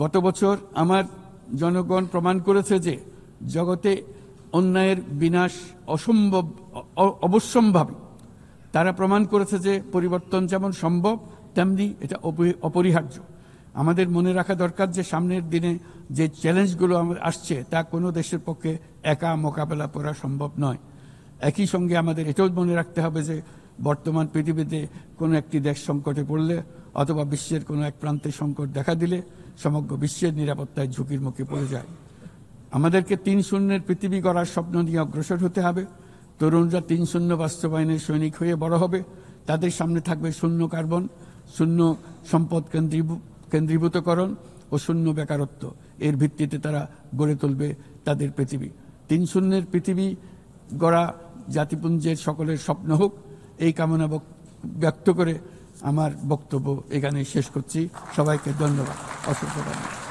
গত বছর আমার জনগণ প্রমাণ করেছে যে জগতে অন্যায়ের বিনাশ অবশ্যম্ভাবী। তারা প্রমাণ করেছে যে পরিবর্তন যেমন সম্ভব তেমনি এটা অপরিহার্য। আমাদের মনে রাখা দরকার যে সামনের দিনে যে চ্যালেঞ্জগুলো আসছে তা কোনো দেশের পক্ষে একা মোকাবেলা করা সম্ভব নয়। একই সঙ্গে আমাদের এটাও মনে রাখতে হবে যে বর্তমান পৃথিবীতে কোনো একটি দেশ সংকটে পড়লে অথবা বিশ্বের কোনো এক প্রান্তে সংকট দেখা দিলে সমগ্র বিশ্বের নিরাপত্তায় ঝুঁকির মুখে পড়ে যায়। আমাদেরকে ৩-০ পৃথিবী গড়ার স্বপ্ন নিয়ে অগ্রসর হতে হবে। তরুণরা ৩-০ বাস্তবায়নের সৈনিক হয়ে বড় হবে। তাদের সামনে থাকবে শূন্য কার্বন, শূন্য সম্পদ কেন্দ্রীভূতকরণ ও শূন্য বেকারত্ব। এর ভিত্তিতে তারা গড়ে তুলবে তাদের পৃথিবী। ৩-০ পৃথিবী গড়া জাতিপুঞ্জের সকলের স্বপ্ন হোক, এই কামনা ব্যক্ত করে আমার বক্তব্য এখানে শেষ করছি। সবাইকে ধন্যবাদ, অসংখ্য ধন্যবাদ।